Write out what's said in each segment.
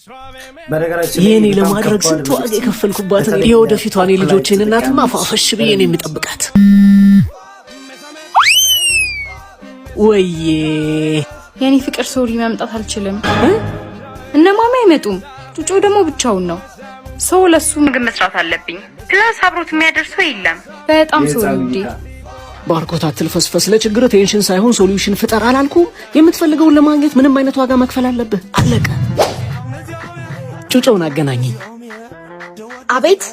በነገራችን ይሄኔ ለማድረግ ስንት ዋጋ የከፈልኩባት የወደፊቷን ልጆቼን እናትማ አፋፈሽ ብዬ ነው የምጠብቃት። ወይዬ የኔ ፍቅር ሶሪ መምጣት አልችልም። እነማማ አይመጡም። ጩጮ ደግሞ ብቻውን ነው። ሰው ለሱ ምግብ መስራት አለብኝ። ፕላስ አብሮት የሚያደርሰው የለም። በጣም ሶሪ ውዴ። ባርኮት አትልፈስፈስ። ለችግር ቴንሽን ሳይሆን ሶሉሽን ፍጠር አላልኩም? የምትፈልገውን ለማግኘት ምንም አይነት ዋጋ መክፈል አለብህ። አለቀ። ጩጮውን አገናኘኝ። አቤት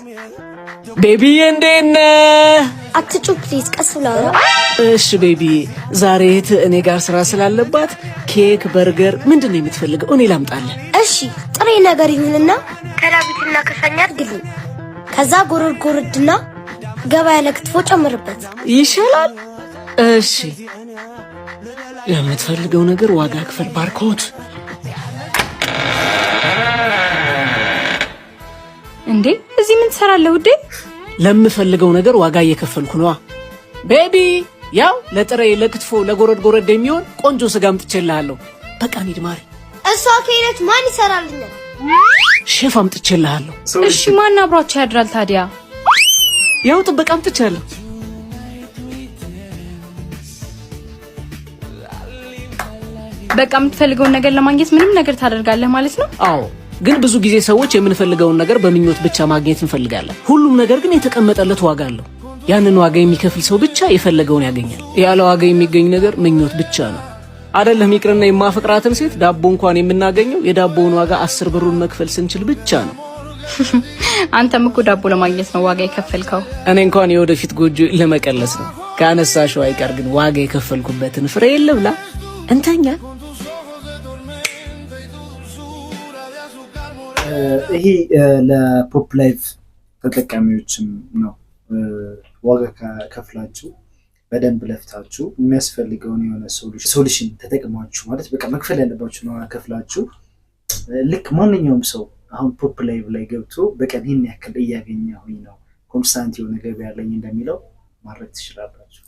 ቤቢዬ፣ እንዴት ነህ? አትጩ ፕሊዝ፣ ቀስ ብለህ። እሺ ቤቢዬ፣ ዛሬ እኔ ጋር ስራ ስላለባት ኬክ፣ በርገር ምንድነው የምትፈልገው? እኔ ላምጣልህ። እሺ ጥሬ ነገር ይሁንና ከዳዊትና ከሻኛ አድርግልኝ። ከዛ ጎረድና ገባ ያለ ክትፎ ጨምርበት። ይሻላል። እሺ ለምትፈልገው ነገር ዋጋ ክፈል ባርኮት። እንዴ እዚህ ምን ትሰራለህ ውዴ? ለምፈልገው ነገር ዋጋ እየከፈልኩ ነው ቤቢ። ያው ለጥሬ፣ ለክትፎ፣ ለጎረድ የሚሆን ቆንጆ ስጋ አምጥቼልሃለሁ። በቃ እንሂድ ማሪ። እሷ ከሄደች ማን ይሰራልኛል? ሼፍ አምጥቼልሃለሁ። እሺ ማን አብሯቸው ያድራል ታዲያ? ያው ጥበቃ አምጥቻለሁ። በቃ የምትፈልገውን ነገር ለማግኘት ምንም ነገር ታደርጋለህ ማለት ነው? አዎ፣ ግን ብዙ ጊዜ ሰዎች የምንፈልገውን ነገር በምኞት ብቻ ማግኘት እንፈልጋለን። ሁሉም ነገር ግን የተቀመጠለት ዋጋ አለው። ያንን ዋጋ የሚከፍል ሰው ብቻ የፈለገውን ያገኛል። ያለ ዋጋ የሚገኝ ነገር ምኞት ብቻ ነው። አይደለም ይቅርና የማፈቅራትን ሴት ዳቦ እንኳን የምናገኘው የዳቦውን ዋጋ 10 ብሩን መክፈል ስንችል ብቻ ነው። አንተም እኮ ዳቦ ለማግኘት ነው ዋጋ የከፈልከው። እኔ እንኳን የወደፊት ጎጆ ለመቀለስ ነው። ካነሳሽው አይቀር ግን ዋጋ የከፈልኩበትን ፍሬ የለብላ እንተኛ። ይሄ ለፖፕ ላይቭ ተጠቃሚዎችም ነው። ዋጋ ከፍላችሁ በደንብ ለፍታችሁ የሚያስፈልገውን የሆነ ሶሉሽን ተጠቅማችሁ ማለት በቃ መክፈል ያለባችሁ ነው ከፍላችሁ ልክ ማንኛውም ሰው አሁን ፖፕ ላይቭ ላይ ገብቶ በቀን ይሄን ያክል እያገኘሁኝ ነው ኮንስታንት የሆነ ገበያ ያለኝ እንደሚለው ማድረግ ትችላላችሁ።